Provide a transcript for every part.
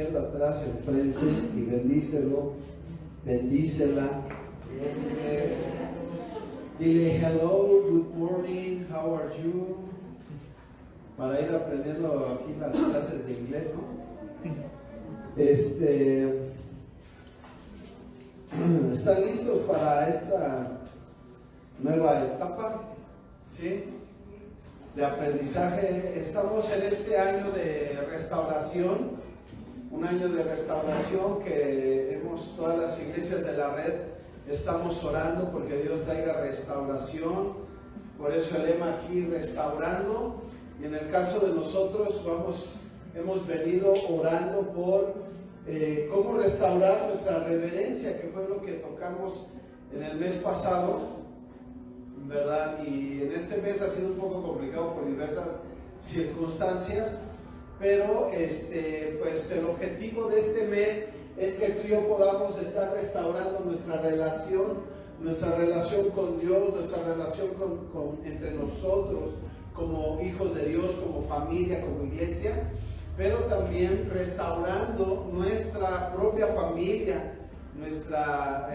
izquierda atrás, enfrente, y bendícelo, bendícela. Dile hello, good morning, how are you? Para ir aprendiendo aquí las clases de inglés, ¿no? ¿Están listos para esta nueva etapa? ¿Sí? De aprendizaje. Estamos en este año de restauración, un año de restauración que todas las iglesias de la red estamos orando porque Dios traiga restauración. Por eso el lema aquí, restaurando. Y en el caso de nosotros hemos venido orando por cómo restaurar nuestra reverencia, que fue lo que tocamos en el mes pasado, ¿verdad? Y en este mes ha sido un poco complicado por diversas circunstancias, pero pues el objetivo de este mes es que tú y yo podamos estar restaurando nuestra relación con Dios, nuestra relación entre nosotros como hijos de Dios, como familia, como iglesia, pero también restaurando nuestra propia familia, nuestra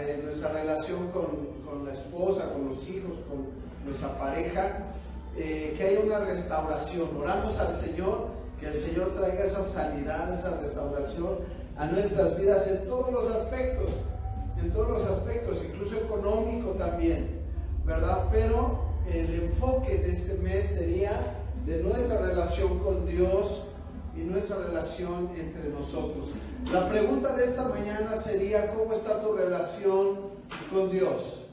relación con la esposa, con los hijos, con nuestra pareja, que haya una restauración. Oramos al Señor, que el Señor traiga esa sanidad, esa restauración a nuestras vidas en todos los aspectos, incluso económico también, ¿verdad? Pero el enfoque de este mes sería de nuestra relación con Dios y nuestra relación entre nosotros. La pregunta de esta mañana sería: ¿cómo está tu relación con Dios?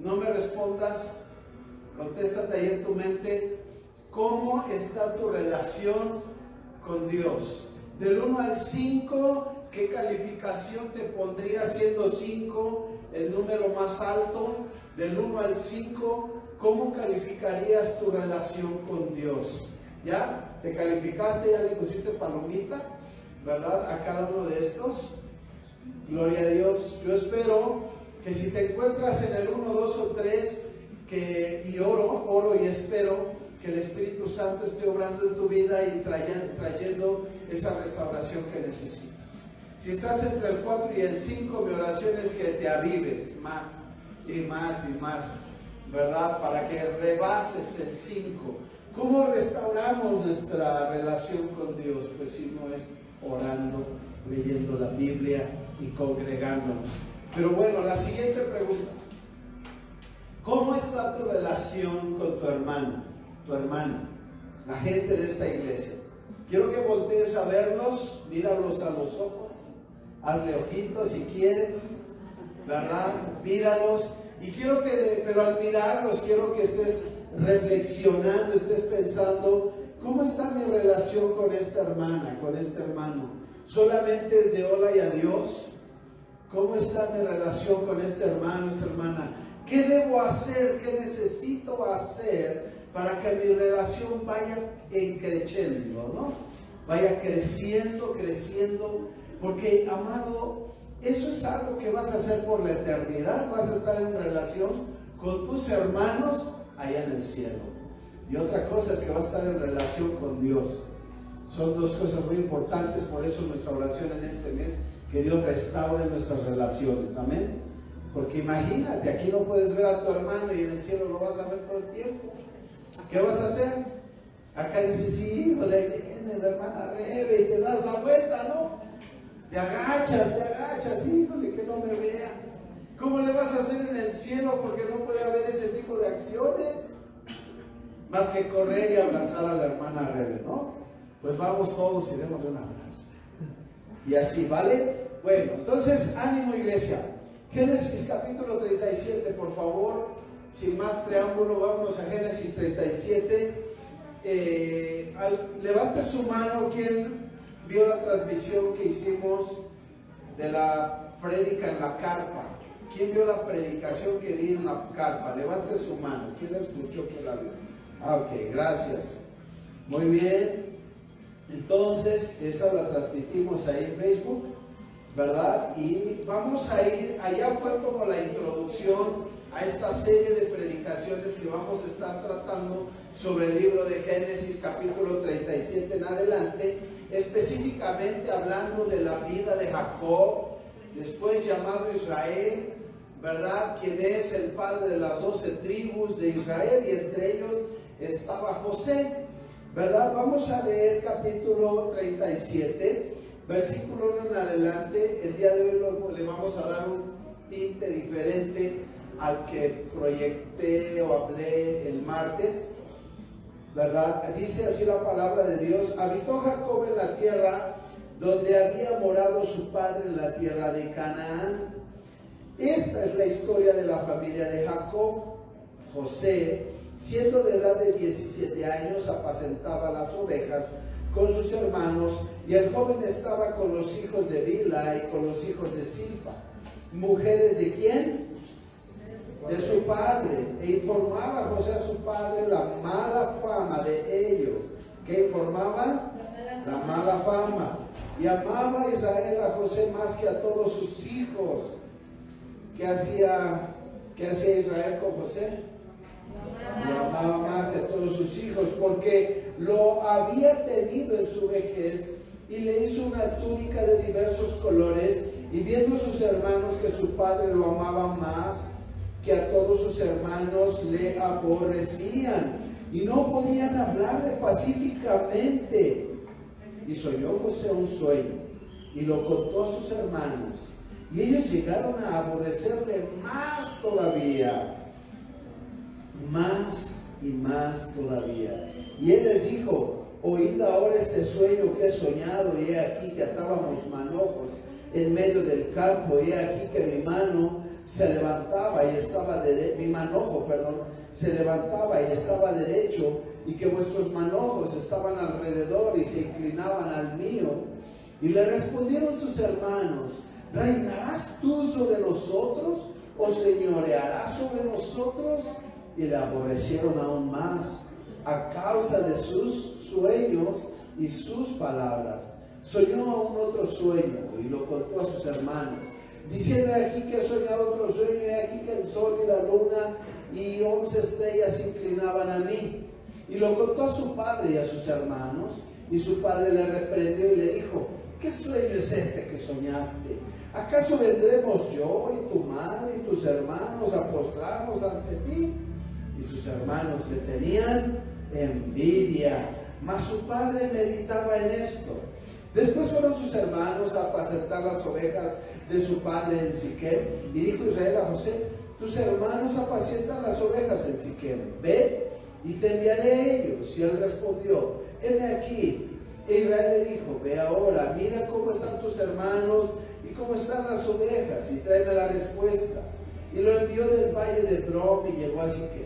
No me respondas, contéstate ahí en tu mente, ¿cómo está tu relación con Dios? Del 1 al 5, ¿qué calificación te pondría siendo 5 el número más alto? Del 1 al 5, ¿cómo calificarías tu relación con Dios? ¿Ya? ¿Te calificaste? ¿Ya le pusiste palomita? ¿Verdad? A cada uno de estos. Gloria a Dios. Yo espero que si te encuentras en el 1, 2 o 3, y oro y espero que el Espíritu Santo esté obrando en tu vida y trayendo esa restauración que necesitas. Si estás entre el 4 y el 5, mi oración es que te avives más y más y más, ¿verdad? Para que rebases el 5. ¿Cómo restauramos nuestra relación con Dios? Pues si no es orando, leyendo la Biblia y congregándonos. Pero bueno, la siguiente pregunta: ¿cómo está tu relación con tu hermano, tu hermana, la gente de esta iglesia? Quiero que voltees a verlos, míralos a los ojos, hazle ojitos si quieres, ¿verdad? Míralos. Y pero al mirarlos, quiero que estés reflexionando, estés pensando: ¿cómo está mi relación con esta hermana, con este hermano? ¿Solamente es de hola y adiós? ¿Cómo está mi relación con este hermano, esta hermana? ¿Qué debo hacer? ¿Qué necesito hacer para que mi relación vaya creciendo, ¿no? Vaya creciendo, porque, amado, eso es algo que vas a hacer por la eternidad. Vas a estar en relación con tus hermanos allá en el cielo. Y otra cosa es que vas a estar en relación con Dios. Son dos cosas muy importantes. Por eso nuestra oración en este mes, que Dios restaure nuestras relaciones. Amén. Porque imagínate, aquí no puedes ver a tu hermano y en el cielo lo vas a ver todo el tiempo. ¿Qué vas a hacer? Acá dices: sí, le viene la hermana Rebe, y te das la vuelta, ¿no? Te agachas, híjole, que no me vea. ¿Cómo le vas a hacer en el cielo? Porque no puede haber ese tipo de acciones, más que correr y abrazar a la hermana Rebe, ¿no? Pues vamos todos y démosle un abrazo. Y así, ¿vale? Bueno, entonces, ánimo, iglesia. Génesis capítulo 37, por favor. Sin más preámbulo, vámonos a Génesis 37. Levante su mano quien vio la transmisión que hicimos de la prédica en la carpa. ¿Quién vio la predicación que di en la carpa? Levante su mano. ¿Quién escuchó? ¿Quién la vio? Ok, gracias. Muy bien. Entonces, esa la transmitimos ahí en Facebook, ¿verdad? Y vamos a ir, allá fue como la introducción a esta serie de predicaciones que vamos a estar tratando sobre el libro de Génesis capítulo 37 en adelante, específicamente hablando de la vida de Jacob, después llamado Israel, ¿verdad? Quien es el padre de las 12 tribus de Israel, y entre ellos estaba José, ¿verdad? Vamos a leer capítulo 37, versículo 1 en adelante. El día de hoy le vamos a dar un tinte diferente al que proyecté o hablé el martes, ¿verdad? Dice así la palabra de Dios: habitó Jacob en la tierra donde había morado su padre, en la tierra de Canaán. Esta es la historia de la familia de Jacob. José, siendo de edad de 17 años, apacentaba las ovejas con sus hermanos, y el joven estaba con los hijos de Bilha y con los hijos de Silpa, mujeres de ¿quién? De su padre. E informaba a José a su padre la mala fama de ellos. ¿Qué informaba? La mala fama. Y amaba a Israel a José más que a todos sus hijos. ¿Qué hacía Israel con José? Lo amaba más que a todos sus hijos, porque lo había tenido en su vejez, y le hizo una túnica de diversos colores. Y viendo sus hermanos que su padre lo amaba más que a todos sus hermanos, le aborrecían y no podían hablarle pacíficamente. Y soñó José un sueño y lo contó a sus hermanos, y ellos llegaron a aborrecerle más todavía, más y más todavía. Y él les dijo: oíd ahora este sueño que he soñado, y he aquí que atábamos manojos en medio del campo, y he aquí que mi mano se levantaba y estaba mi manojo, se levantaba y estaba derecho, y que vuestros manojos estaban alrededor y se inclinaban al mío. Y le respondieron sus hermanos: ¿reinarás tú sobre nosotros, o señorearás sobre nosotros? Y le aborrecieron aún más a causa de sus sueños y sus palabras. Soñó aún otro sueño y lo contó a sus hermanos, diciendo: aquí que he soñado otro sueño, y aquí que el sol y la luna y 11 estrellas se inclinaban a mí. Y lo contó a su padre y a sus hermanos, y su padre le reprendió y le dijo: ¿qué sueño es este que soñaste? ¿Acaso vendremos yo y tu madre y tus hermanos a postrarnos ante ti? Y sus hermanos le tenían envidia, mas su padre meditaba en esto. Después fueron sus hermanos a apacentar las ovejas de su padre en Siquem, y dijo Israel a José: tus hermanos apacientan las ovejas en Siquem, ve y te enviaré a ellos. Y él respondió: heme aquí. E Israel le dijo: ve ahora, mira cómo están tus hermanos y cómo están las ovejas, y tráeme la respuesta. Y lo envió del valle de Brom, y llegó a Siquem.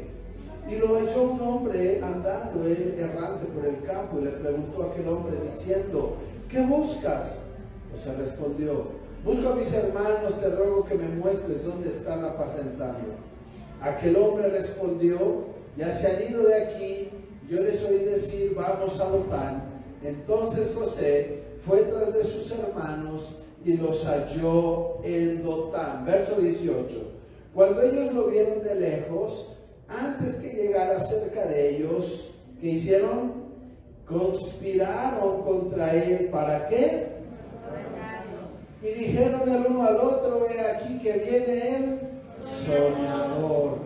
Y lo halló un hombre andando él errante por el campo, y le preguntó a aquel hombre diciendo: ¿qué buscas? José respondió: busco a mis hermanos, te ruego que me muestres dónde están apacentando. Aquel hombre respondió: ya se han ido de aquí, yo les oí decir: vamos a Dotán. Entonces José fue tras de sus hermanos y los halló en Dotán. Verso 18. Cuando ellos lo vieron de lejos, antes que llegara cerca de ellos, ¿qué hicieron? Conspiraron contra él. ¿Para qué? Y dijeron el uno al otro: he aquí que viene el soñador.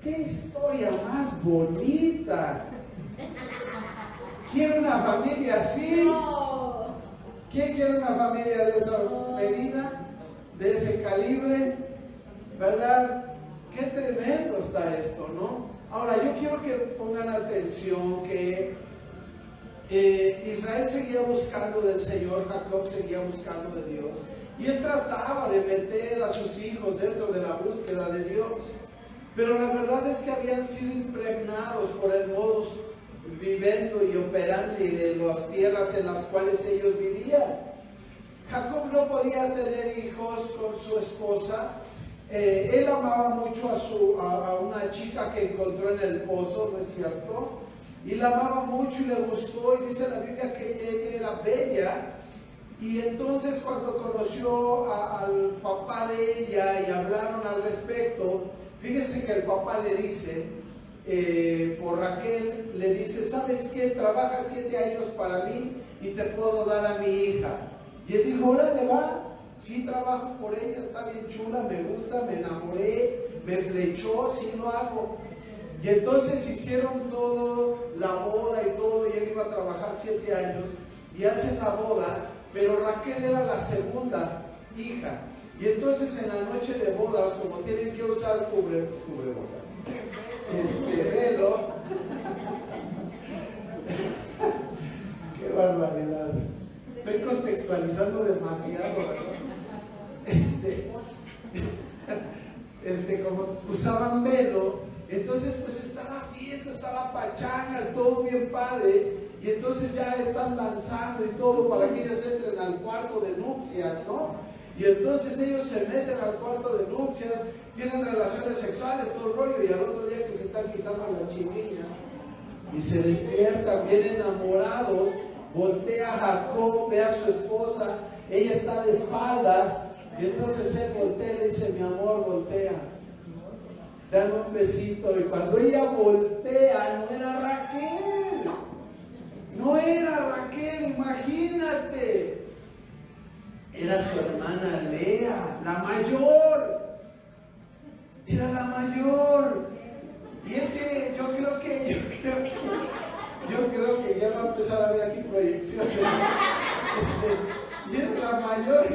¡Qué historia más bonita! ¿Quiere una familia así? ¿Quién quiere una familia de esa medida? ¿De ese calibre? ¿Verdad? Qué tremendo está esto, ¿no? Ahora, yo quiero que pongan atención que Israel seguía buscando del Señor, Jacob seguía buscando de Dios, y él trataba de meter a sus hijos dentro de la búsqueda de Dios, pero la verdad es que habían sido impregnados por el modus vivendi y operandi de las tierras en las cuales ellos vivían. Jacob no podía tener hijos con su esposa. Él amaba mucho a una chica que encontró en el pozo, ¿no es cierto? Y la amaba mucho y le gustó, y dice la Biblia que ella era bella. Y entonces cuando conoció al papá de ella y hablaron al respecto, Fíjense que el papá le dice, por Raquel, le dice, ¿sabes qué? Trabaja 7 años para mí y te puedo dar a mi hija. Y él dijo, órale, va, sí trabajo por ella, está bien chula, me gusta, me enamoré, me flechó, sí lo hago. Y entonces hicieron todo, la boda y todo, y él iba a trabajar 7 años, y hacen la boda, pero Raquel era la segunda hija. Y entonces en la noche de bodas, como tienen que usar cubrebocas, velo, qué barbaridad, estoy contextualizando demasiado, ¿verdad? Como usaban velo, entonces pues estaba fiesta, estaba pachanga, todo bien padre, y entonces ya están danzando y todo para que ellos entren al cuarto de nupcias, ¿no? Y entonces ellos se meten al cuarto de nupcias, tienen relaciones sexuales, todo el rollo, y al otro día que se están quitando la chimilla, y se despiertan bien enamorados, voltea a Jacob, ve a su esposa, ella está de espaldas, y entonces él voltea y le dice, mi amor, voltea, dame un besito. Y cuando ella voltea, no era Raquel, no era Raquel, imagínate. Era su hermana Lea, la mayor. Era la mayor. Y es que yo creo que ya va a empezar a ver aquí proyecciones. Y era la mayor.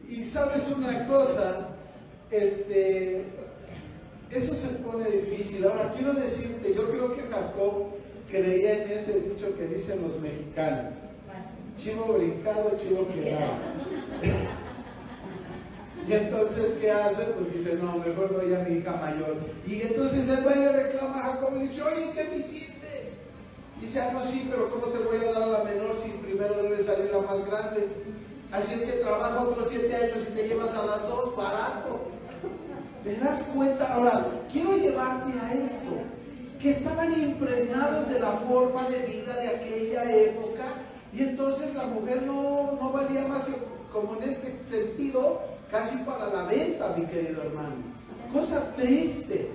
Y sabes una cosa, eso se pone difícil. Ahora quiero decirte, yo creo que Jacob creía en ese dicho que dicen los mexicanos. Chivo brincado, chivo quedado. Y entonces, ¿qué hace? Pues dice, no, mejor doy a mi hija mayor. Y entonces el rey le reclama a Jacob y dice, oye, ¿qué me hiciste? Dice, no, sí, pero ¿cómo te voy a dar a la menor si primero debe salir la más grande? Así es que trabaja otros 7 años y te llevas a las 2, barato. ¿Te das cuenta? Ahora, quiero llevarte a esto, que estaban impregnados de la forma de vida de aquella época. Y entonces la mujer no valía más que, como en este sentido, casi para la venta, mi querido hermano. Cosa triste,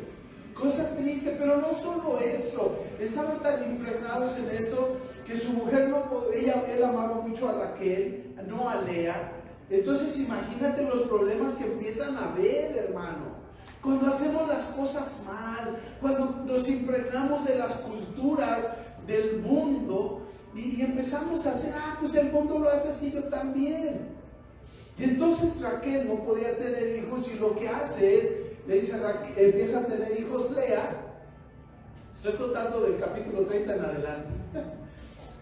pero no solo eso. Estaban tan impregnados en esto que su mujer él amaba mucho a Raquel, no a Lea. Entonces imagínate los problemas que empiezan a haber, hermano. Cuando hacemos las cosas mal, cuando nos impregnamos de las culturas del mundo, y empezamos a hacer, pues el mundo lo hace así, yo también. Y entonces Raquel no podía tener hijos, y lo que hace es, le dice Raquel, empieza a tener hijos Lea. Estoy contando del capítulo 30 en adelante.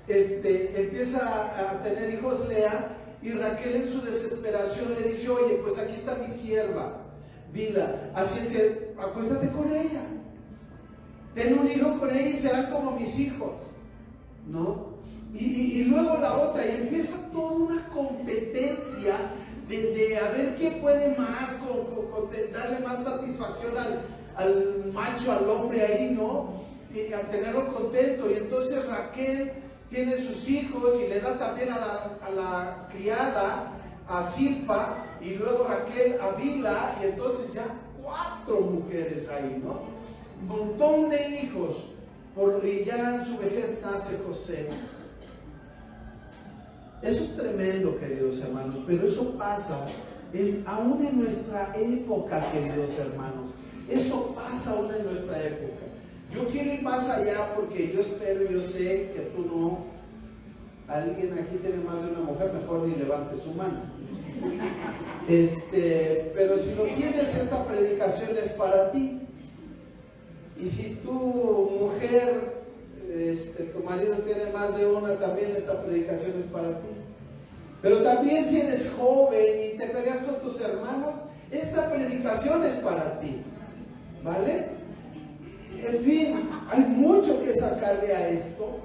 Empieza a tener hijos Lea, y Raquel en su desesperación le dice, oye, pues aquí está mi sierva Bila, así es que acuéstate con ella, ten un hijo con ella y serán como mis hijos, ¿no? Y luego la otra, y empieza toda una competencia de a ver quién puede más, darle más satisfacción al macho, al hombre ahí, ¿no? Y a tenerlo contento. Y entonces Raquel tiene sus hijos y le da también a la criada, a Silpa, y luego Raquel a Bila, y entonces ya 4 mujeres ahí, ¿no? Un montón de hijos, y ya en su vejez nace José. Eso es tremendo, queridos hermanos, pero eso pasa aún en nuestra época, queridos hermanos. Eso pasa aún en nuestra época. Yo quiero ir más allá porque yo espero y yo sé que tú no. Alguien aquí tiene más de una mujer, mejor ni levante su mano. Pero si lo tienes, esta predicación es para ti. Y si tu mujer, tu marido tiene más de una, también esta predicación es para ti. Pero también si eres joven y te peleas con tus hermanos, esta predicación es para ti. ¿Vale? En fin, hay mucho que sacarle a esto.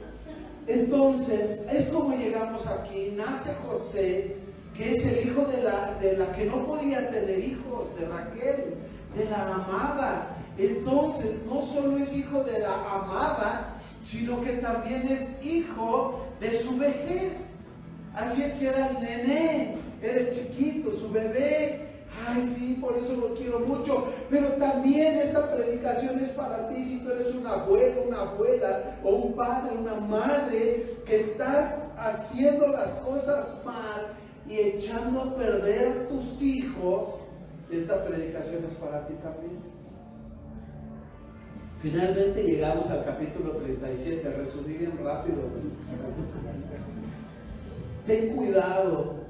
Entonces, es como llegamos aquí. Nace José, que es el hijo de la que no podía tener hijos, de Raquel, de la amada. Entonces, no solo es hijo de la amada, sino que también es hijo de su vejez. Así es que era el nené, era el chiquito, su bebé. Ay, sí, por eso lo quiero mucho. Pero también esta predicación es para ti si tú eres un abuelo, una abuela, o un padre, una madre, que estás haciendo las cosas mal y echando a perder a tus hijos. Esta predicación es para ti también. Finalmente llegamos al capítulo 37, resumí bien rápido. Ten cuidado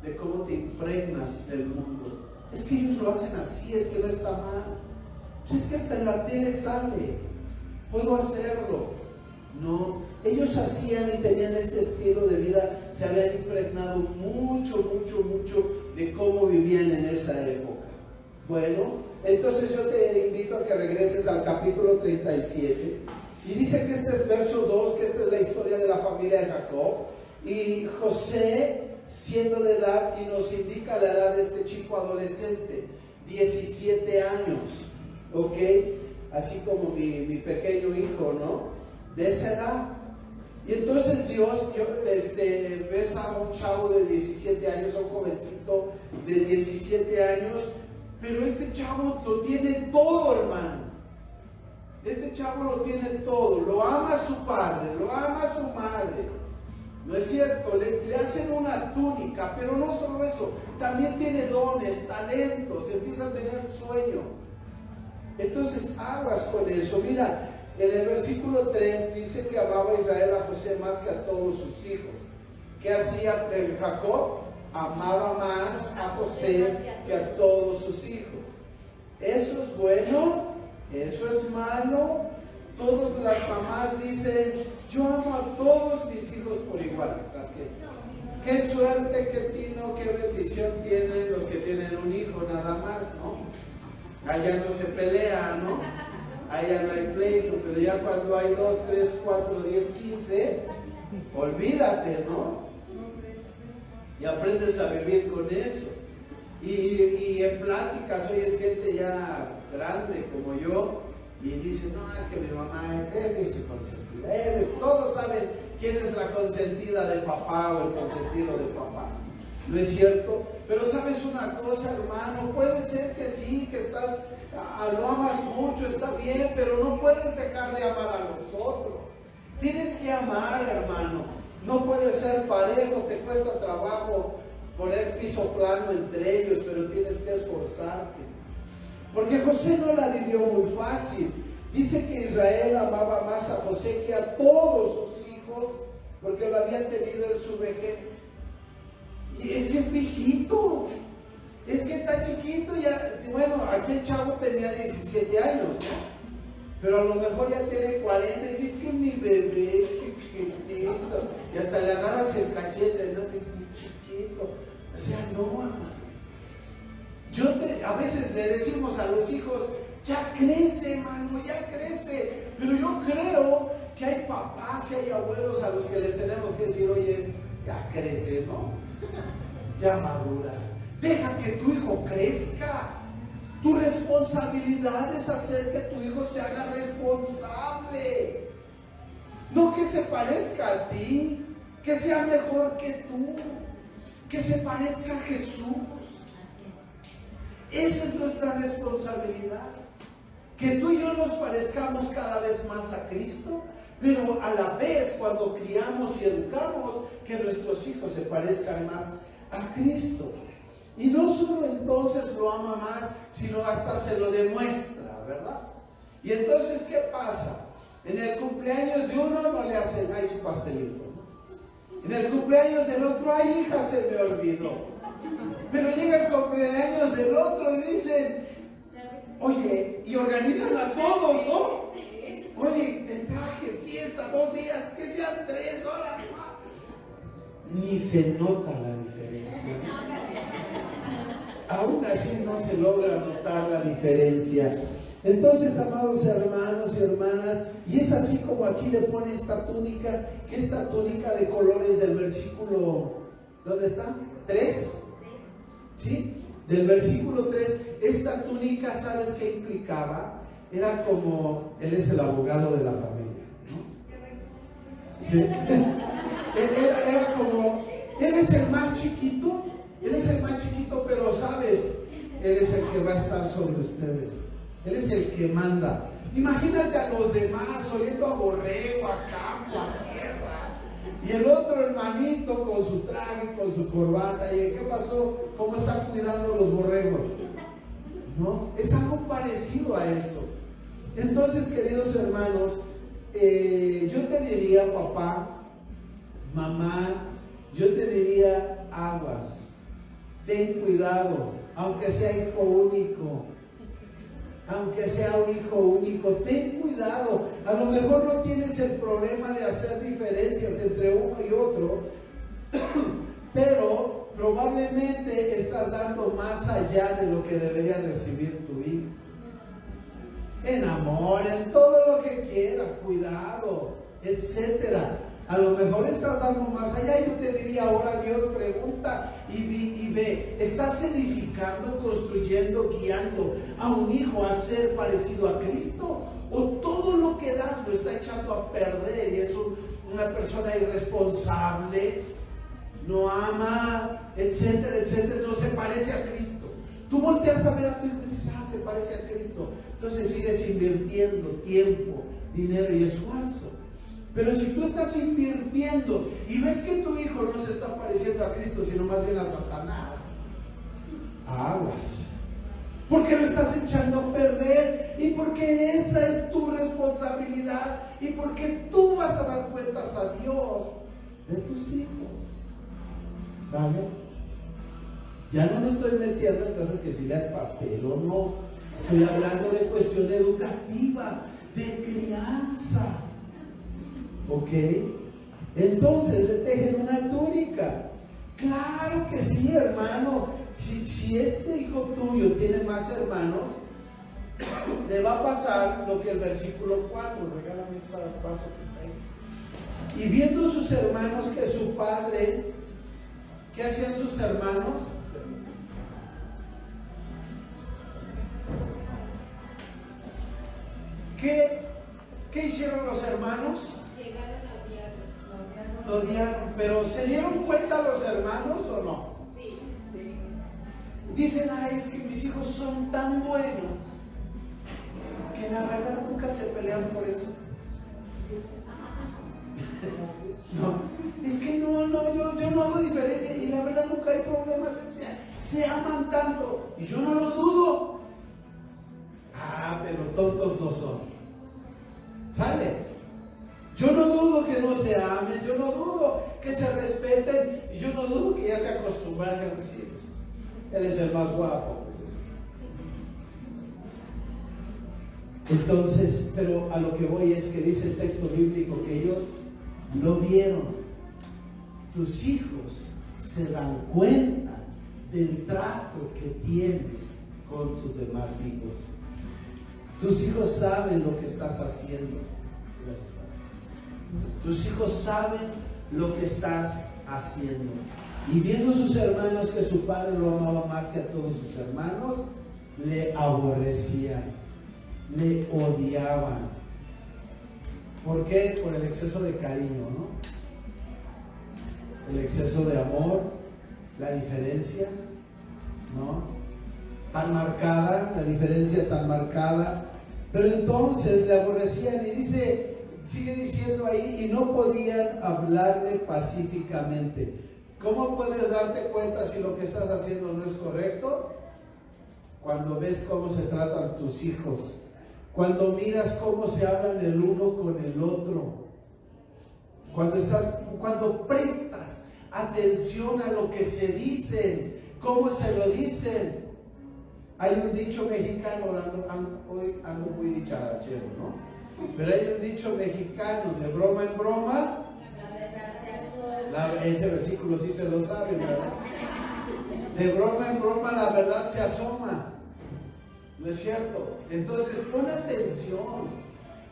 de cómo te impregnas del mundo. Es que ellos lo hacen así, es que no está mal. Pues es que hasta en la tele sale, puedo hacerlo. No, ellos hacían y tenían este estilo de vida, se habían impregnado mucho de cómo vivían en esa época. Bueno, entonces yo te invito a que regreses al capítulo 37 y dice que este es verso 2, que esta es la historia de la familia de Jacob y José siendo de edad, y nos indica la edad de este chico adolescente, 17 años, ¿ok? Así como mi pequeño hijo, ¿no? De esa edad. Y entonces Dios, ves a un chavo de 17 años, a un jovencito de 17 años, pero este chavo lo tiene todo, hermano. Este chavo lo tiene todo, lo ama a su padre, lo ama a su madre. No es cierto, le hacen una túnica, pero no solo eso, también tiene dones, talentos, empieza a tener sueño. Entonces aguas con eso. Mira, en el versículo 3 dice que amaba a Israel a José más que a todos sus hijos. ¿Qué hacía Jacob? Amaba más a José que a todos sus hijos. ¿Eso es bueno? ¿Eso es malo? Todas las mamás dicen, yo amo a todos mis hijos por igual. Qué suerte, qué tino, qué bendición tienen los que tienen un hijo nada más, ¿no? Allá no se pelea, ¿no? Allá no hay pleito, pero ya cuando hay 2, 3, 4, 10, 15, olvídate, ¿no? Y aprendes a vivir con eso. Y en pláticas hoy es gente ya grande como yo, y dice, no, es que mi mamá es su consentida. Todos saben quién es la consentida de papá o el consentido de papá. ¿No es cierto? Pero sabes una cosa, hermano, puede ser que sí, que lo amas mucho, está bien, pero no puedes dejar de amar a los otros. Tienes que amar, hermano. No puede ser parejo, te cuesta trabajo poner piso plano entre ellos, pero tienes que esforzarte. Porque José no la vivió muy fácil. Dice que Israel amaba más a José que a todos sus hijos, porque lo había tenido en su vejez. Y es que es viejito, es que está chiquito ya. Bueno, aquí el chavo tenía 17 años, ¿no? Pero a lo mejor ya tiene 40 y dice, es que mi bebé chiquitito, y hasta le agarras el cachete, ¿no? Chiquito. O sea, no, hermano. A veces le decimos a los hijos, ya crece, hermano, ya crece. Pero yo creo que hay papás y hay abuelos a los que les tenemos que decir, oye, ya crece, ¿no? Ya madura. Deja que tu hijo crezca. Tu responsabilidad es hacer que tu hijo se haga responsable. No que se parezca a ti, que sea mejor que tú, que se parezca a Jesús. Esa es nuestra responsabilidad. Que tú y yo nos parezcamos cada vez más a Cristo, pero a la vez cuando criamos y educamos, que nuestros hijos se parezcan más a Cristo. Y no solo entonces lo ama más, sino hasta se lo demuestra, ¿verdad? Y entonces, ¿qué pasa? En el cumpleaños de uno no le hacen, ay, su pastelito, ¿no? En el cumpleaños del otro, ay, hija, se me olvidó. Pero llega el cumpleaños del otro y dicen, oye, y organizan a todos, ¿no? Oye, te traje fiesta 2 días, que sean 3 horas más. Ni se nota la diferencia. Aún así no se logra notar la diferencia. Entonces, amados hermanos y hermanas, y es así como aquí le pone esta túnica, que esta túnica de colores del versículo, ¿dónde está? 3. ¿Sí? Del versículo 3, esta túnica, ¿sabes qué implicaba? Era como, él es el abogado de la familia, ¿no? ¿Sí? Era como, él es el más chiquito, pero sabes, Él es el que va a estar sobre ustedes. Él es el que manda. Imagínate a los demás oliendo a borrego, a campo, a tierra. Y el otro hermanito con su traje, con su corbata. ¿Y qué pasó? ¿Cómo están cuidando los borregos? ¿No? Es algo parecido a eso. Entonces, queridos hermanos, yo te diría, papá, mamá, yo te diría, aguas, ten cuidado, aunque sea hijo único. Aunque sea un hijo único, ten cuidado. A lo mejor no tienes el problema de hacer diferencias entre uno y otro, pero probablemente estás dando más allá de lo que debería recibir tu hijo. En amor, en todo lo que quieras, cuidado, etcétera. A lo mejor estás dando más allá. Yo te diría, ahora Dios pregunta y ve, ¿estás edificando, construyendo, guiando a un hijo a ser parecido a Cristo? ¿O todo lo que das lo está echando a perder y es una persona irresponsable, no ama, etcétera, etcétera, no se parece a Cristo? Tú volteas a ver a tu hijo y dices, se parece a Cristo. Entonces sigues invirtiendo tiempo, dinero y esfuerzo. Pero si tú estás invirtiendo y ves que tu hijo no se está pareciendo a Cristo, sino más bien a Satanás, aguas. Porque lo estás echando a perder y porque esa es tu responsabilidad y porque tú vas a dar cuentas a Dios de tus hijos. ¿Vale? Ya no me estoy metiendo en cosas que si le es pastel o no. Estoy hablando de cuestión educativa, de crianza. ¿Ok? Entonces le tejen una túnica. Claro que sí, hermano. Si este hijo tuyo tiene más hermanos, le va a pasar lo que el versículo 4, regálame ese paso que está ahí. Y viendo sus hermanos que su padre, ¿qué hacían sus hermanos? ¿Qué hicieron los hermanos? Lo odiaron, pero ¿se dieron cuenta los hermanos o no? Sí. Dicen, ay, es que mis hijos son tan buenos que la verdad nunca se pelean por eso. No, es que no, yo no hago diferencia y la verdad nunca hay problemas, se aman tanto y yo no lo dudo. Pero tontos no son. ¿Sale? Yo no dudo que no se amen, yo no dudo que se respeten, y yo no dudo que ya se acostumbran a recibir. Él es el más guapo. Pues. Entonces, pero a lo que voy es que dice el texto bíblico que ellos lo vieron. Tus hijos se dan cuenta del trato que tienes con tus demás hijos. Tus hijos saben lo que estás haciendo. Tus hijos saben lo que estás haciendo. Y viendo sus hermanos que su padre lo amaba más que a todos sus hermanos, le aborrecían, le odiaban. ¿Por qué? Por el exceso de cariño, ¿no? El exceso de amor, la diferencia, ¿no? Tan marcada, la diferencia tan marcada. Pero entonces le aborrecían y sigue diciendo ahí, y no podían hablarle pacíficamente. ¿Cómo puedes darte cuenta si lo que estás haciendo no es correcto? Cuando ves cómo se tratan tus hijos, cuando miras cómo se hablan el uno con el otro, cuando prestas atención a lo que se dicen, cómo se lo dicen. Hay un dicho mexicano, hoy ando muy dicharachero, ¿no? Pero hay un dicho mexicano, de broma en broma, la verdad se asoma. Ese versículo sí se lo saben, ¿verdad? De broma en broma la verdad se asoma. ¿No es cierto? Entonces pon atención,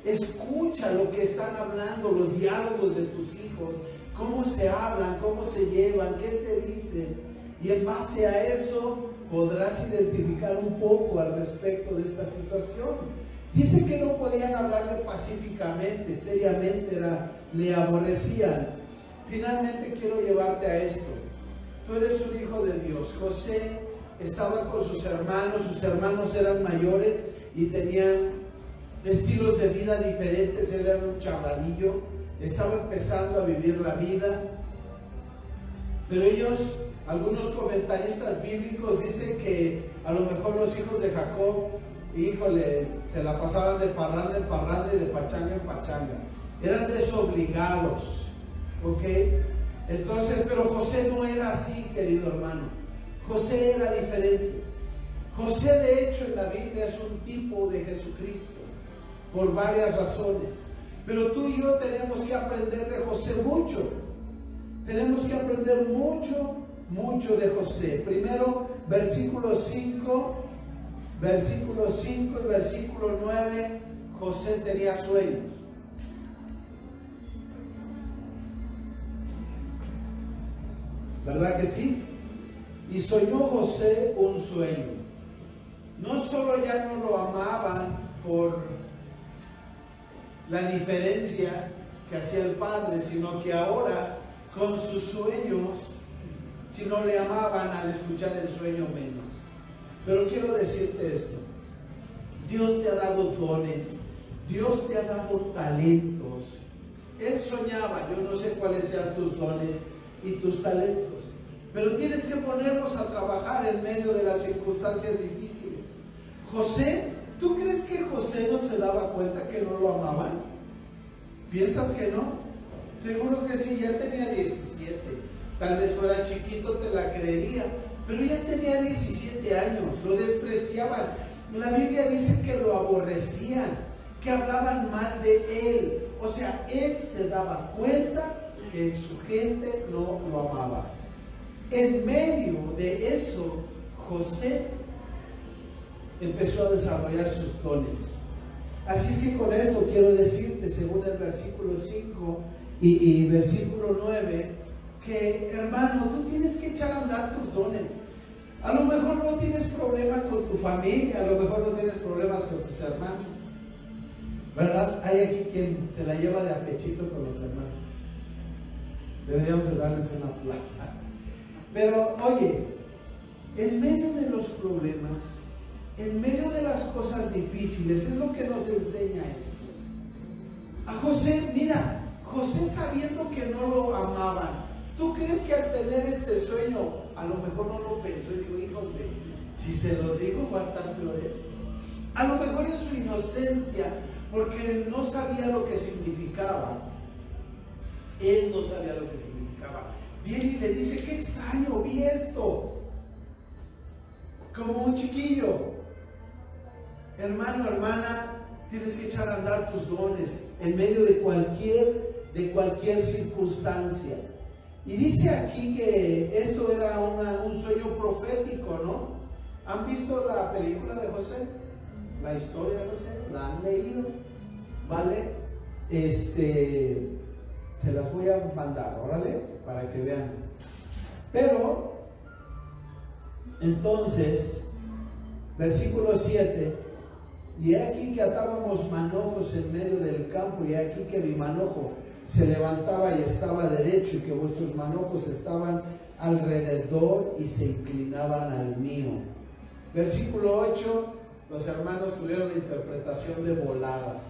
escucha lo que están hablando, los diálogos de tus hijos, cómo se hablan, cómo se llevan, qué se dicen. Y en base a eso podrás identificar un poco al respecto de esta situación. Dice que no podían hablarle pacíficamente, seriamente, le aborrecían. Finalmente quiero llevarte a esto. Tú eres un hijo de Dios. José estaba con sus hermanos eran mayores y tenían estilos de vida diferentes, él era un chavalillo, estaba empezando a vivir la vida, pero ellos, algunos comentaristas bíblicos dicen que a lo mejor los hijos de Jacob, híjole, se la pasaban de parranda en parranda y de pachanga en pachanga, eran desobligados, ¿ok? Entonces, pero José no era así, querido hermano. José era diferente. José, de hecho, en la Biblia es un tipo de Jesucristo, por varias razones. Pero tú y yo tenemos que aprender de José mucho. Tenemos que aprender mucho de José. Primero, versículo 5 y versículo 9, José tenía sueños. ¿Verdad que sí? Y soñó José un sueño. No solo ya no lo amaban por la diferencia que hacía el padre, sino que ahora con sus sueños, si no le amaban, al escuchar el sueño menos. Pero quiero decirte esto: Dios te ha dado dones, Dios te ha dado talentos. Él soñaba, yo no sé cuáles sean tus dones y tus talentos, pero tienes que ponerlos a trabajar en medio de las circunstancias difíciles. José, ¿tú crees que José no se daba cuenta que no lo amaban? ¿Piensas que no? Seguro que sí, ya tenía 17. Tal vez fuera chiquito, te la creería, pero ya tenía 17 años, lo despreciaban. La Biblia dice que lo aborrecían, que hablaban mal de él. O sea, él se daba cuenta que su gente no lo amaba. En medio de eso, José empezó a desarrollar sus dones. Así es que con esto quiero decirte, según el versículo 5 y versículo 9, que hermano, tú tienes que echar a andar tus dones. A lo mejor no tienes problemas con tu familia, a lo mejor no tienes problemas con tus hermanos, ¿verdad? Hay aquí quien se la lleva de a pechito con los hermanos. Deberíamos de darles una plaza. Pero oye, en medio de los problemas, en medio de las cosas difíciles, es lo que nos enseña esto. A José, mira, José sabiendo que no lo amaban, ¿tú crees que al tener este sueño, a lo mejor no lo pensó y dijo, híjole, si se los digo va a estar peor esto? A lo mejor en su inocencia, porque no sabía lo que significaba. Él no sabía lo que significaba. Viene y le dice, qué extraño, vi esto. Como un chiquillo. Hermano, hermana, tienes que echar a andar tus dones en medio de cualquier circunstancia. Y dice aquí que esto era un sueño profético, ¿no? ¿Han visto la película de José? La historia de José, ¿la han leído? ¿Vale? Se las voy a mandar, órale, para que vean. Pero, entonces, versículo 7, y he aquí que atábamos manojos en medio del campo, y he aquí que mi manojo se levantaba y estaba derecho, y que vuestros manojos estaban alrededor y se inclinaban al mío. Versículo 8, los hermanos tuvieron la interpretación de volada.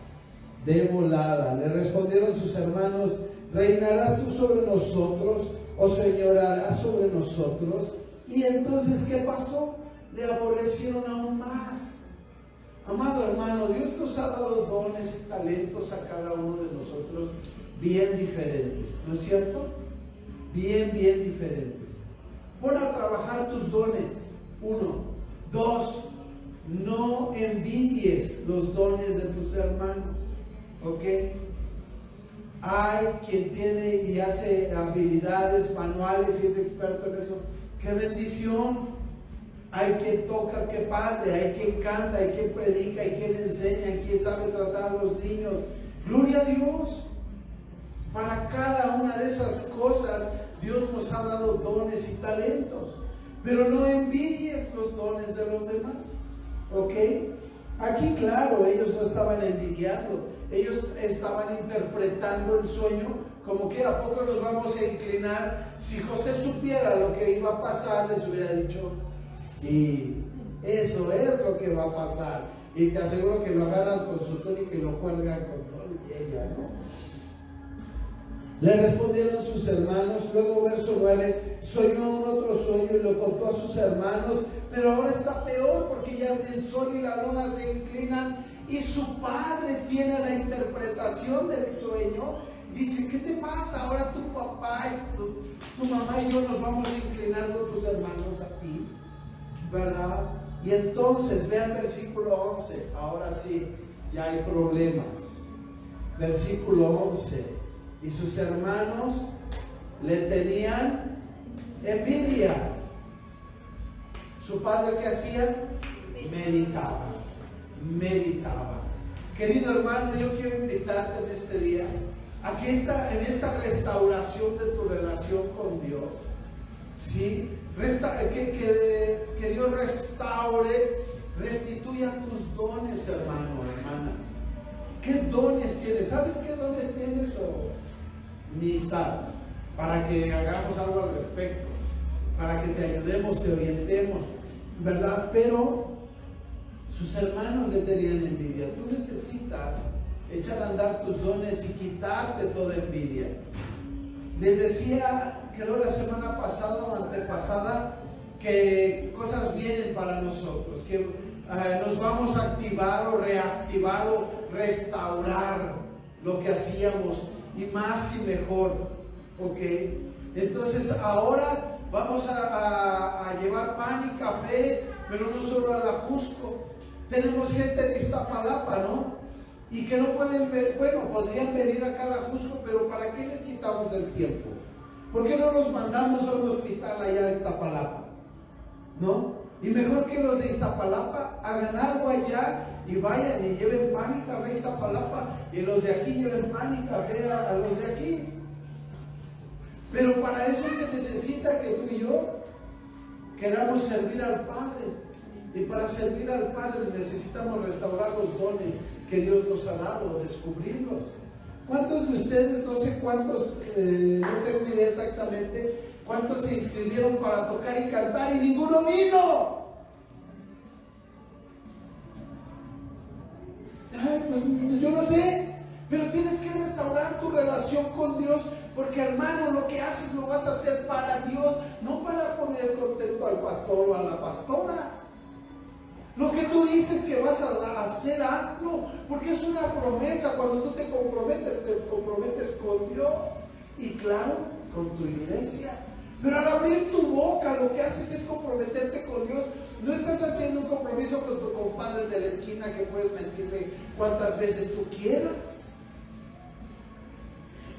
Le respondieron sus hermanos, ¿reinarás tú sobre nosotros o señorarás sobre nosotros? Y entonces, ¿qué pasó? Le aborrecieron aún más. Amado hermano, Dios nos ha dado dones, talentos a cada uno de nosotros bien diferentes, ¿no es cierto? Bien diferentes. Pon a trabajar tus dones. 1. 2. No envidies los dones de tus hermanos. ¿Ok? Hay quien tiene y hace habilidades manuales y es experto en eso. ¡Qué bendición! Hay quien toca, qué padre, hay quien canta, hay quien predica, hay quien enseña, hay quien sabe tratar a los niños. ¡Gloria a Dios! Para cada una de esas cosas, Dios nos ha dado dones y talentos. Pero no envidies los dones de los demás. ¿Ok? Aquí, claro, ellos no estaban envidiando. Ellos estaban interpretando el sueño como que a poco nos vamos a inclinar. Si José supiera lo que iba a pasar, les hubiera dicho, Sí, eso es lo que va a pasar. Y te aseguro que lo agarran con su túnica y lo cuelgan con todo y ella, ¿no? Le respondieron sus hermanos. Luego verso 9, soñó un otro sueño y lo contó a sus hermanos, pero ahora está peor porque ya el sol y la luna se inclinan y su padre tiene la interpretación del sueño. Dice, ¿qué te pasa? Ahora tu papá y tu mamá y yo nos vamos a inclinar con tus hermanos a ti, ¿verdad? Y entonces vean versículo 11, ahora sí, ya hay problemas. Versículo 11, y sus hermanos le tenían envidia. ¿Su padre qué hacía? Meditaba. Querido hermano, yo quiero invitarte en este día a que en esta restauración de tu relación con Dios, ¿sí? Que Dios restituya tus dones, hermano, hermana. ¿Qué dones tienes? ¿Sabes qué dones tienes o ni sabes? Para que hagamos algo al respecto, para que te ayudemos, te orientemos, ¿verdad? Pero sus hermanos le tenían envidia. Tú necesitas echar a andar tus dones y quitarte toda envidia. Les decía, creo la semana pasada o antepasada, que cosas vienen para nosotros, que nos vamos a activar o reactivar o restaurar lo que hacíamos y más y mejor, ¿ok? Entonces ahora vamos a llevar pan y café, pero no solo a la Jusco. Tenemos gente de Iztapalapa, ¿no? Y que no pueden ver, bueno, podrían venir acá a la Jusco, pero ¿para qué les quitamos el tiempo? ¿Por qué no los mandamos a un hospital allá de Iztapalapa? ¿No? Y mejor que los de Iztapalapa hagan algo allá y vayan y lleven pan y café a Iztapalapa, y los de aquí lleven pan y café a los de aquí. Pero para eso se necesita que tú y yo queramos servir al Padre. Y para servir al Padre necesitamos restaurar los dones que Dios nos ha dado, descubrirlos. ¿Cuántos de ustedes, no sé cuántos, no tengo idea exactamente, cuántos se inscribieron para tocar y cantar y ninguno vino? Ay, pues yo no sé, pero tienes que restaurar tu relación con Dios, porque hermano, lo que haces lo vas a hacer para Dios, no para poner contento al pastor o a la pastora. Lo que tú dices que vas a hacer, hazlo, porque es una promesa. Cuando tú te comprometes con Dios y claro, con tu iglesia. Pero al abrir tu boca, lo que haces es comprometerte con Dios. No estás haciendo un compromiso con tu compadre de la esquina que puedes mentirle cuantas veces tú quieras.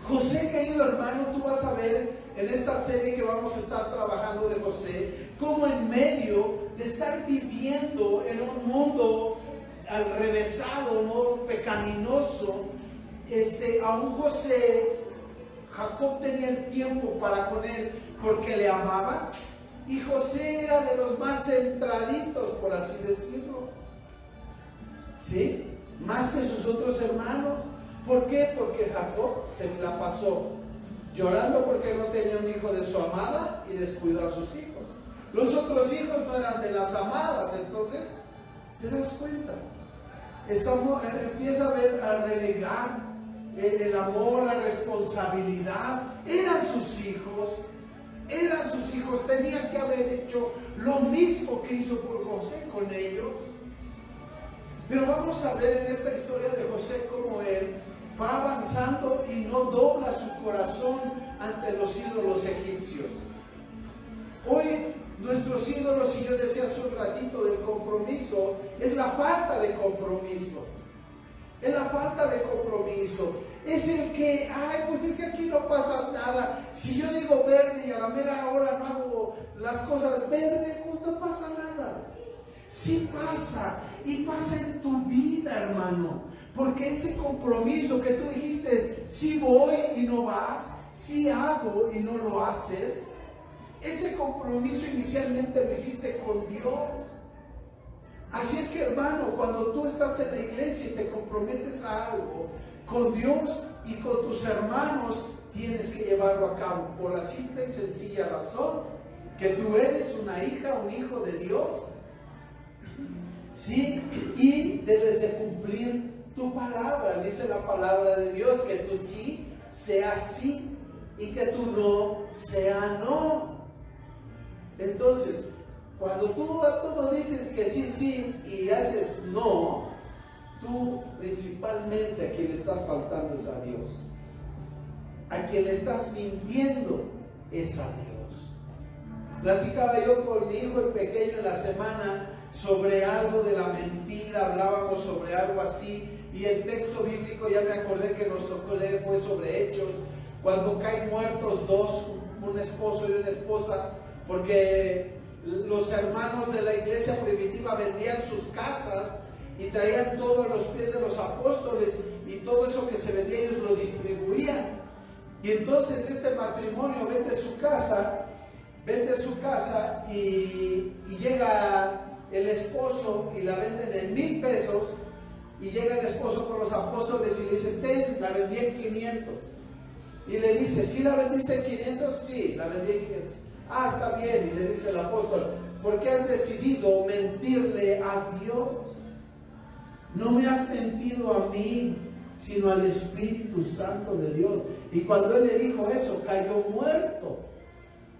José, querido hermano, tú vas a ver en esta serie que vamos a estar trabajando de José, cómo en medio de estar viviendo en un mundo alrevesado, ¿no? Pecaminoso, aún José, Jacob tenía el tiempo para con él porque le amaba, y José era de los más centraditos, por así decirlo, ¿sí? Más que sus otros hermanos. ¿Por qué? Porque Jacob se la pasó llorando porque no tenía un hijo de su amada y descuidó a sus hijos. Los otros hijos no eran de las amadas, entonces, ¿te das cuenta? Empieza a relegar el amor, la responsabilidad. Eran sus hijos, tenían que haber hecho lo mismo que hizo por José con ellos. Pero vamos a ver en esta historia de José cómo él va avanzando y no dobla su corazón ante los ídolos egipcios. Hoy nuestros ídolos, y yo decía hace un ratito del compromiso, es la falta de compromiso. Es la falta de compromiso. Es el que, pues es que aquí no pasa nada. Si yo digo verde y a la mera hora no hago las cosas verde, pues no pasa nada. Sí pasa, y pasa en tu vida, hermano. Porque ese compromiso que tú dijiste, sí voy y no vas, sí hago y no lo haces, ese compromiso inicialmente lo hiciste con Dios. Así es que, hermano, cuando tú estás en la iglesia y te comprometes a algo con Dios y con tus hermanos, tienes que llevarlo a cabo por la simple y sencilla razón que tú eres una hija, un hijo de Dios, ¿sí? Y debes de cumplir tu palabra. Dice la palabra de Dios que tu sí sea sí y que tu no sea no. Entonces, cuando tú a todo dices que sí, sí y haces no, tú principalmente a quien le estás faltando es a Dios. A quien le estás mintiendo es a Dios. Platicaba yo con mi hijo el pequeño en la semana sobre algo de la mentira, hablábamos sobre algo así, y el texto bíblico, ya me acordé que nos tocó leer, fue sobre Hechos, cuando caen muertos dos, un esposo y una esposa, porque los hermanos de la iglesia primitiva vendían sus casas y traían todo a los pies de los apóstoles, y todo eso que se vendía ellos lo distribuían. Y entonces este matrimonio vende su casa y llega el esposo y la venden en 1,000 pesos, y llega el esposo con los apóstoles y le dice: ten, la vendí en 500. Y le dice: ¿sí la vendiste en 500? Sí, la vendí en 500. Ah, está bien. Y le dice el apóstol: ¿por qué has decidido mentirle a Dios? No me has mentido a mí, sino al Espíritu Santo de Dios. Y cuando él le dijo eso, cayó muerto.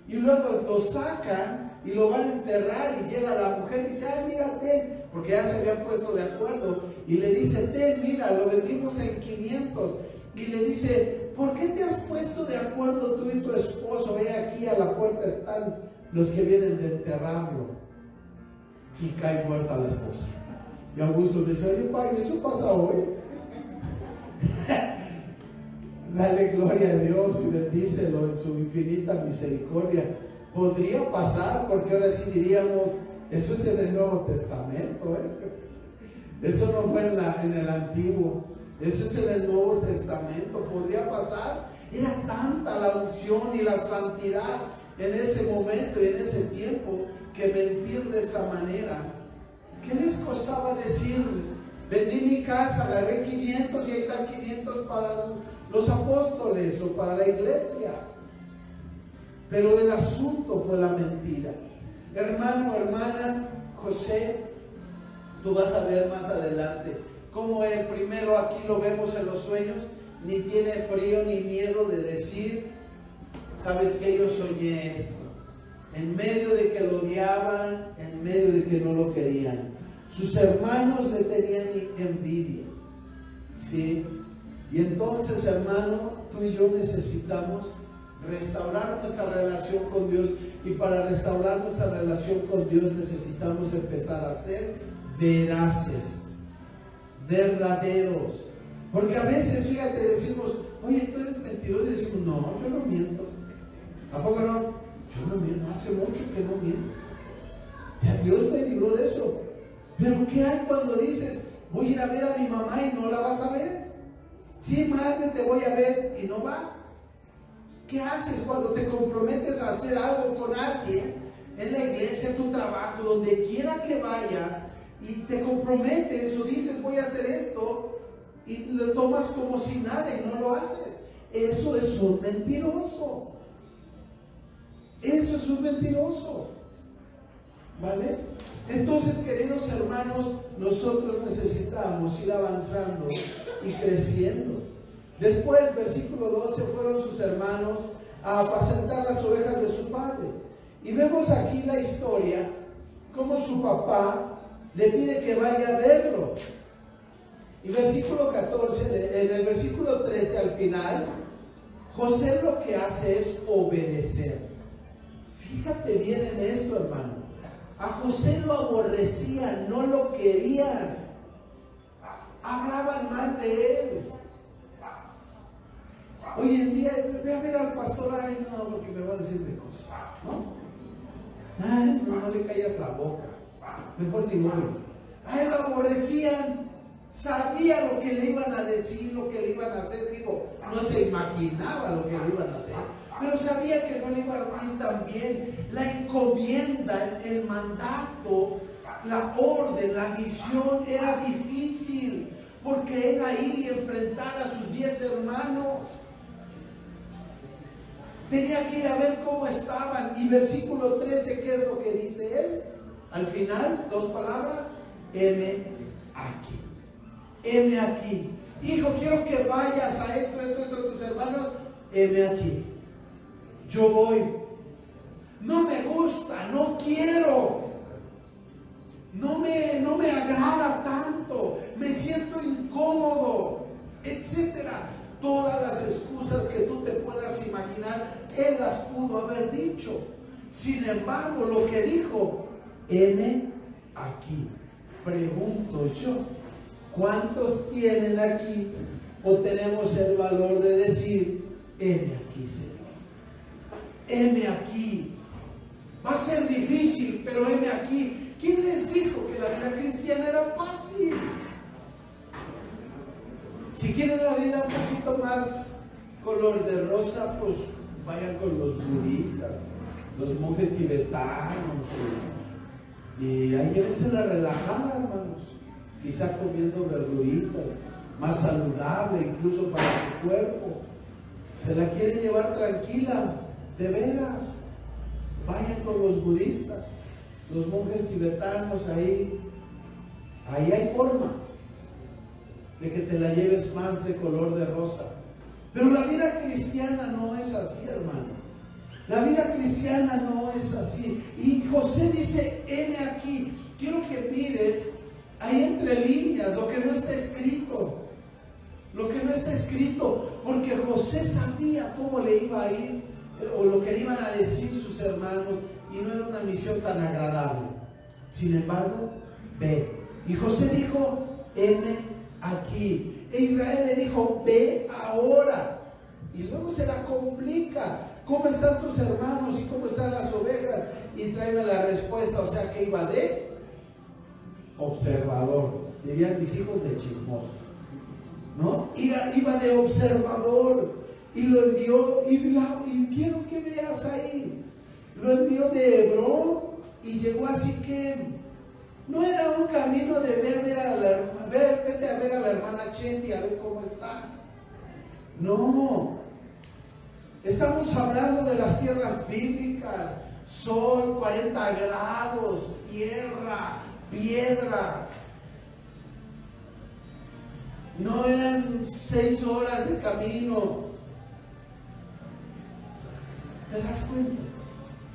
Y luego lo sacan y lo van a enterrar, y llega la mujer y dice: ay, mira, ten, porque ya se habían puesto de acuerdo, y le dice: ten, mira, lo vendimos en 500. Y le dice: ¿por qué te has puesto de acuerdo tú y tu esposo? Aquí a la puerta están los que vienen de enterrarlo. Y cae muerta la esposa. Y Augusto me dice: oye, padre, ¿eso pasa hoy? Dale gloria a Dios y bendícelo en su infinita misericordia. Podría pasar, porque ahora sí diríamos: eso es en el Nuevo Testamento, eso no fue en el Antiguo, eso es en el Nuevo Testamento. Podría pasar. Era tanta la unción y la santidad en ese momento y en ese tiempo, que mentir de esa manera, ¿qué les costaba decir? Vendí mi casa, agarré 500 y ahí están 500 para los apóstoles o para la iglesia. Pero el asunto fue la mentira. Hermano, hermana, José, tú vas a ver más adelante cómo el primero, aquí lo vemos en los sueños, ni tiene frío ni miedo de decir: ¿sabes qué? Yo soñé esto. En medio de que lo odiaban, en medio de que no lo querían, sus hermanos le tenían envidia, ¿sí? Y entonces, hermano, tú y yo necesitamos restaurar nuestra relación con Dios, y para restaurar nuestra relación con Dios necesitamos empezar a ser veraces, verdaderos. Porque a veces, fíjate, decimos: oye, tú eres mentiroso, y decimos: no, yo no miento. ¿A poco no? Yo no miento, hace mucho que no miento. Ya Dios me libró de eso. Pero ¿qué hay cuando dices: voy a ir a ver a mi mamá y no la vas a ver? Sí, madre, te voy a ver y no vas. ¿Qué haces cuando te comprometes a hacer algo con alguien en la iglesia, en tu trabajo, donde quiera que vayas, y te comprometes o dices: voy a hacer esto, y lo tomas como si nada y no lo haces? Eso es un mentiroso. Eso es un mentiroso. ¿Vale? Entonces, queridos hermanos, nosotros necesitamos ir avanzando y creciendo. Después, versículo 12, fueron sus hermanos a apacentar las ovejas de su padre. Y vemos aquí la historia, cómo su papá le pide que vaya a verlo. Y versículo 14, en el versículo 13 al final, José lo que hace es obedecer. Fíjate bien en esto, hermano. A José lo aborrecían, no lo querían, hablaban mal de él. Hoy en día, ve a ver al pastor: ay, no, porque me va a decir de cosas, ¿no? Ay, no le callas la boca, mejor ni voy. Ay, lo aborrecían, sabía lo que le iban a decir, lo que le iban a hacer. Digo, no se imaginaba lo que le iban a hacer, pero sabía que no le iba a ir tan bien. La encomienda, el mandato, la orden, la misión era difícil, porque era ir y enfrentar a sus 10 hermanos. Tenía que ir a ver cómo estaban. Y versículo 13, ¿qué es lo que dice él? Al final, 2 palabras: heme aquí. Heme aquí. Hijo, quiero que vayas a esto de tus hermanos. Heme aquí. Yo voy. No me gusta, no quiero. No me agrada tanto. Me siento incómodo, etcétera. Todas las excusas que tú te puedas imaginar, él las pudo haber dicho. Sin embargo, lo que dijo: heme aquí. Pregunto yo, ¿cuántos tienen aquí o tenemos el valor de decir: heme aquí, Señor? Heme aquí. Va a ser difícil, pero heme aquí. ¿Quién les dijo que la vida cristiana era fácil? Si quieren la vida un poquito más color de rosa, pues vayan con los budistas, los monjes tibetanos, y ahí llévense la relajada, hermanos, quizá comiendo verduritas, más saludable incluso para su cuerpo. Se la quieren llevar tranquila, de veras. Vayan con los budistas, los monjes tibetanos, ahí hay forma de que te la lleves más de color de rosa. Pero la vida cristiana no es así, hermano. La vida cristiana no es así. Y José dice: heme aquí. Quiero que mires ahí entre líneas lo que no está escrito. Lo que no está escrito, porque José sabía cómo le iba a ir, o lo que le iban a decir sus hermanos, y no era una misión tan agradable. Sin embargo, ve. Y José dijo: heme aquí. E Israel le dijo: ve ahora. Y luego se la complica: ¿cómo están tus hermanos y cómo están las ovejas? Y tráeme la respuesta. O sea, que iba de observador, dirían mis hijos, de chismoso, ¿no? Iba de observador. Y lo envió, y quiero que veas ahí, lo envió de Hebrón y llegó a Siquem. No era un camino de vete a ver a la hermana Chetti a ver cómo está. No, estamos hablando de las tierras bíblicas: sol, 40 grados, tierra, piedras. No eran 6 horas de camino. ¿Te das cuenta?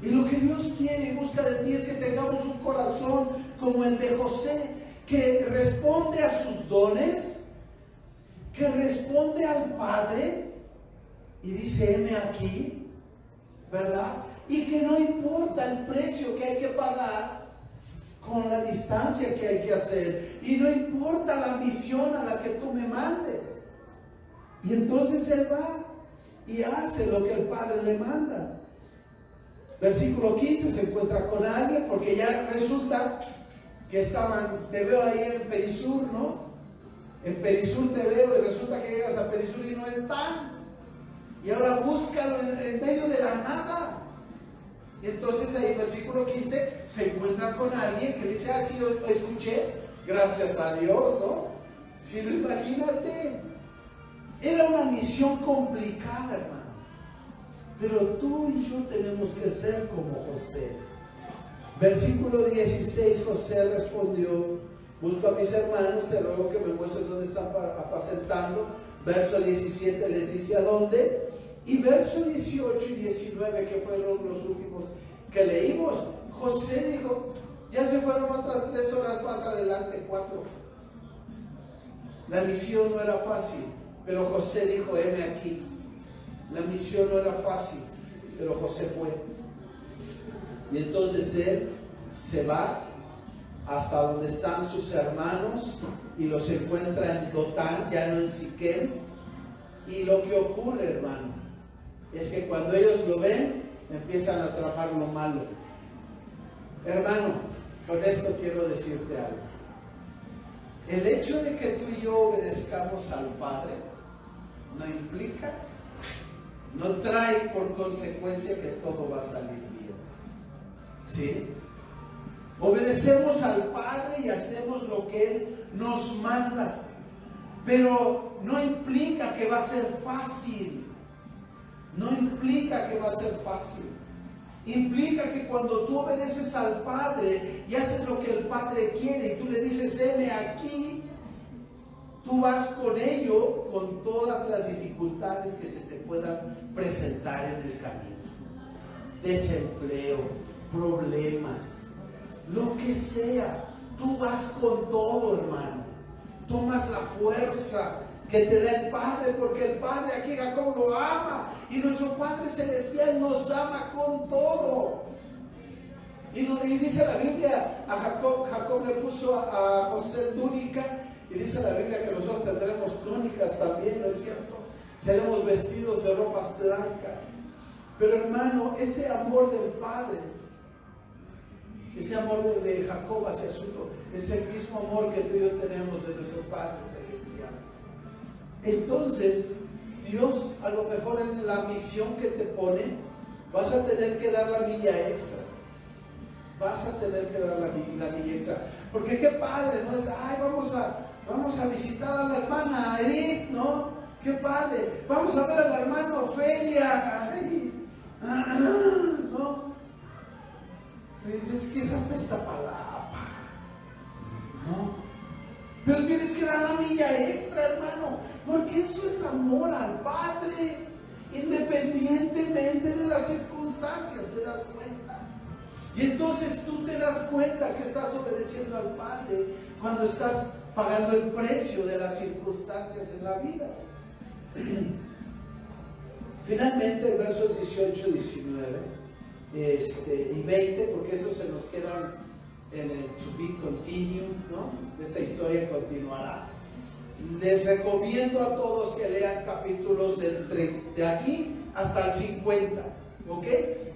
Y lo que Dios quiere y busca de ti es que tengamos un corazón como el de José, que responde a sus dones, que responde al Padre y dice: heme aquí, ¿verdad? Y que no importa el precio que hay que pagar, con la distancia que hay que hacer, y no importa la misión a la que tú me mandes. Y entonces él va y hace lo que el Padre le manda. Versículo 15, se encuentra con alguien, porque ya resulta que estaban, te veo ahí en Perisur, ¿no? En Perisur te veo, y resulta que llegas a Perisur y no están. Y ahora búscalo en medio de la nada. Y entonces ahí, versículo 15, se encuentra con alguien que le dice: ah, sí, yo escuché, gracias a Dios, ¿no? Si no, imagínate. Era una misión complicada, hermano. Pero tú y yo tenemos que ser como José. Versículo 16, José respondió: busco a mis hermanos, te ruego que me muestres dónde están apacentando. Verso 17 les dice a dónde. Y verso 18 y 19, que fueron los últimos que leímos, José dijo: ya se fueron otras 3 horas más adelante, 4. La misión no era fácil, pero José dijo: heme aquí. La misión no era fácil, pero José fue. Y entonces él se va hasta donde están sus hermanos y los encuentra en Dotán, ya no en Siquem. Y lo que ocurre, hermano, es que cuando ellos lo ven, empiezan a tramar lo malo. Hermano, con esto quiero decirte algo. El hecho de que tú y yo obedezcamos al Padre no implica, no trae por consecuencia que todo va a salir bien. ¿Sí? Obedecemos al Padre y hacemos lo que Él nos manda, pero no implica que va a ser fácil. no implica que va a ser fácil. Implica que cuando tú obedeces al Padre y haces lo que el Padre quiere y tú le dices, heme aquí, tú vas con ello, con todas las dificultades que se te puedan presentar en el camino. Desempleo, problemas, lo que sea. Tú vas con todo, hermano. Tomas la fuerza que te da el Padre, porque el Padre, aquí Jacob lo ama, y nuestro Padre Celestial nos ama con todo. Y dice la Biblia, a Jacob le puso a José túnica, y dice la Biblia que nosotros tendremos túnicas también, ¿no es cierto? Seremos vestidos de ropas blancas. Pero hermano, ese amor del Padre, ese amor de Jacob hacia su hijo, es el mismo amor que tú y yo tenemos de nuestro Padre Celestial. Entonces, Dios, a lo mejor en la misión que te pone, vas a tener que dar la milla extra. Vas a tener que dar la milla extra. Porque qué padre, ¿no? Es, ay, vamos a visitar a la hermana Edith, ¿no? Qué padre. Vamos a ver a la hermana Ofelia. Ay, ¿no? Pues es que es hasta esta palabra, ¿no? Pero tienes que dar la milla extra, hermano, porque eso es amor al Padre, independientemente de las circunstancias, ¿te das cuenta? Y entonces tú te das cuenta que estás obedeciendo al Padre cuando estás pagando el precio de las circunstancias en la vida. Finalmente, versos 18, 19 y 20, porque eso se nos quedan en el to be continued, ¿no? Esta historia continuará. Les recomiendo a todos que lean capítulos de aquí hasta el 50, ¿ok?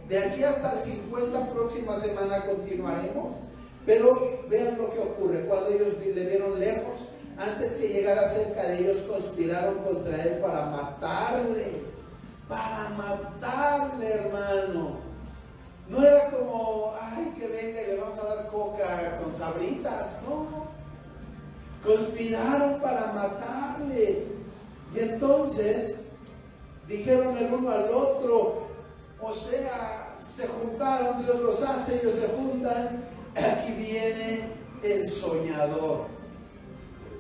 De aquí hasta el 50, próxima semana continuaremos, pero vean lo que ocurre. Cuando ellos le vieron lejos, antes que llegara cerca de ellos, conspiraron contra él para matarle, hermano. No era como, ay, que venga y le vamos a dar coca con sabritas, no. Conspiraron para matarle. Y entonces dijeron el uno al otro, o sea, se juntaron, Dios los hace, ellos se juntan. Aquí viene el soñador.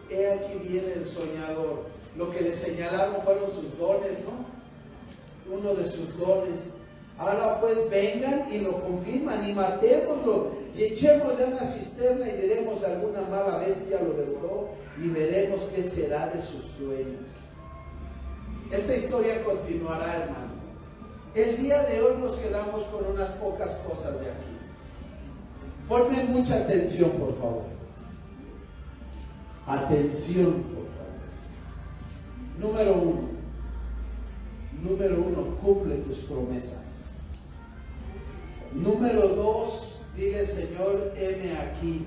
He aquí viene el soñador. Lo que le señalaron fueron sus dones, ¿no? Uno de sus dones. Ahora pues vengan y lo confirman y matémoslo y echémosle a una cisterna y diremos alguna mala bestia lo devoró y veremos qué será de sus sueños. Esta historia continuará, hermano. El día de hoy nos quedamos con unas pocas cosas de aquí. Ponme mucha atención, por favor. Atención, por favor. Número uno, cumple tus promesas. Número 2, dile, Señor, heme aquí.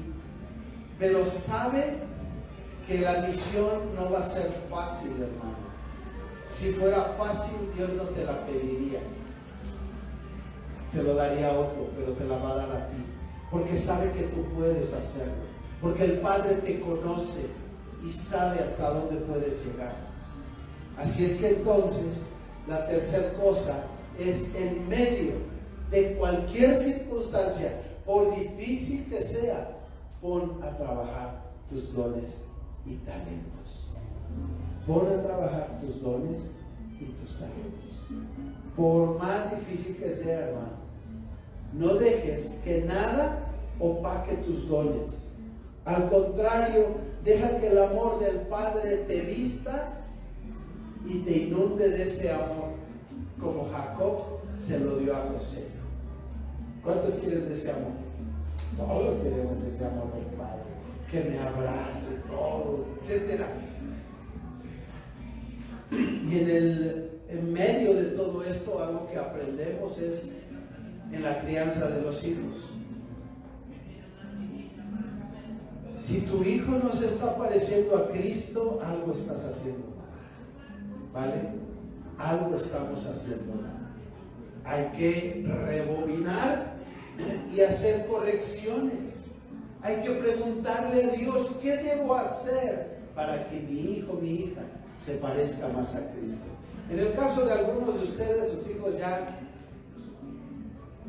Pero sabe que la misión no va a ser fácil, hermano. Si fuera fácil, Dios no te la pediría. Se lo daría a otro, pero te la va a dar a ti. Porque sabe que tú puedes hacerlo. Porque el Padre te conoce y sabe hasta dónde puedes llegar. Así es que entonces, la tercera cosa es en medio de cualquier circunstancia, por difícil que sea, pon a trabajar tus dones y talentos. Pon a trabajar tus dones y tus talentos. Por más difícil que sea, hermano, no dejes que nada opaque tus dones. Al contrario, deja que el amor del Padre te vista y te inunde de ese amor, como Jacob se lo dio a José. ¿Cuántos quieren de ese amor? Todos queremos ese amor del Padre, que me abrace, todo, etc. Y en medio de todo esto, algo que aprendemos es en la crianza de los hijos. Si tu hijo no se está pareciendo a Cristo, algo estás haciendo mal, ¿vale? Algo estamos haciendo mal. Hay que rebobinar y hacer correcciones. Hay que preguntarle a Dios, ¿qué debo hacer para que mi hijo, mi hija se parezca más a Cristo? En el caso de algunos de ustedes, sus hijos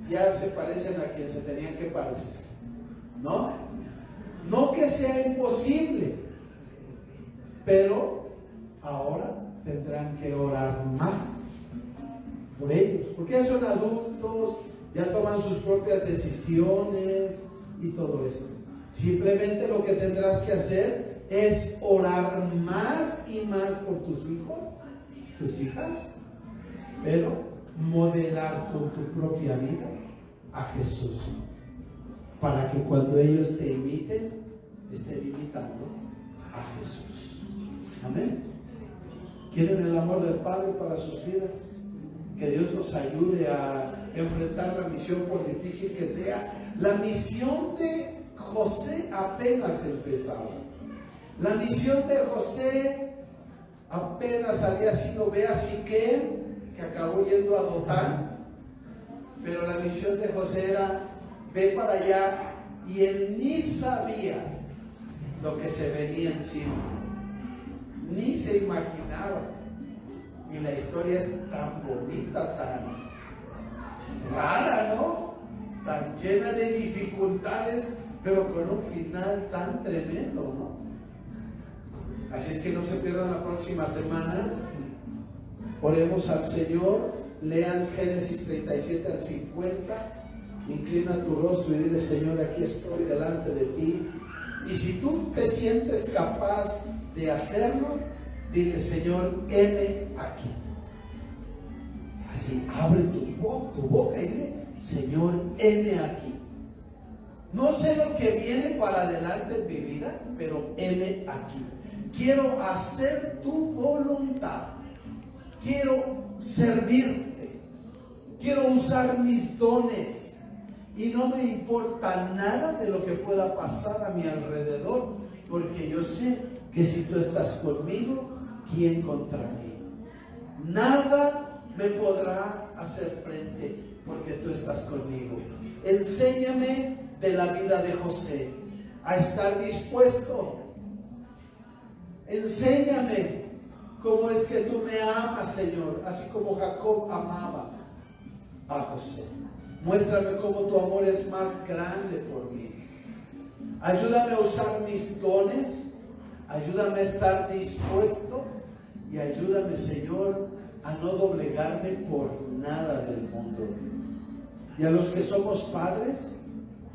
ya se parecen a quien se tenían que parecer, ¿no? No que sea imposible, pero ahora tendrán que orar más por ellos, porque ya son adultos, ya toman sus propias decisiones y todo esto. Simplemente lo que tendrás que hacer es orar más y más por tus hijos, tus hijas, pero modelar con tu propia vida a Jesús, para que cuando ellos te imiten, estén imitando a Jesús. Amén. ¿Quieren el amor del Padre para sus vidas? Que Dios nos ayude a enfrentar la misión, por difícil que sea. La misión de José apenas empezaba. La misión de José apenas había sido: ve a Siquem, que acabó yendo a Dotán. Pero la misión de José era: ve para allá, y él ni sabía lo que se venía encima, ni se imaginaba. Y la historia es tan bonita, tan rara, ¿no? Tan llena de dificultades, pero con un final tan tremendo, ¿no? Así es que no se pierdan la próxima semana. Oremos al Señor. Lean Génesis 37 al 50. Inclina tu rostro y dile: Señor, aquí estoy delante de ti. Y si tú te sientes capaz de hacerlo, dile: Señor, heme aquí. Así, abre tu boca y dile: Señor, heme aquí. No sé lo que viene para adelante en mi vida, pero heme aquí. Quiero hacer tu voluntad. Quiero servirte. Quiero usar mis dones. Y no me importa nada de lo que pueda pasar a mi alrededor, porque yo sé que si tú estás conmigo, ¿quién contra mí? Nada me podrá hacer frente, porque tú estás conmigo. Enséñame de la vida de José a estar dispuesto. Enséñame cómo es que tú me amas, Señor, así como Jacob amaba a José. Muéstrame cómo tu amor es más grande por mí. Ayúdame a usar mis dones. Ayúdame a estar dispuesto. Y ayúdame, Señor, a no doblegarme por nada del mundo. Y a los que somos padres,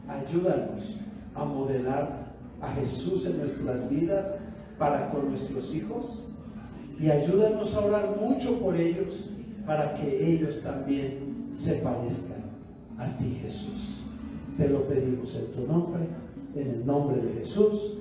ayúdanos a modelar a Jesús en nuestras vidas para con nuestros hijos. Y ayúdanos a orar mucho por ellos, para que ellos también se parezcan a ti, Jesús. Te lo pedimos en tu nombre, en el nombre de Jesús.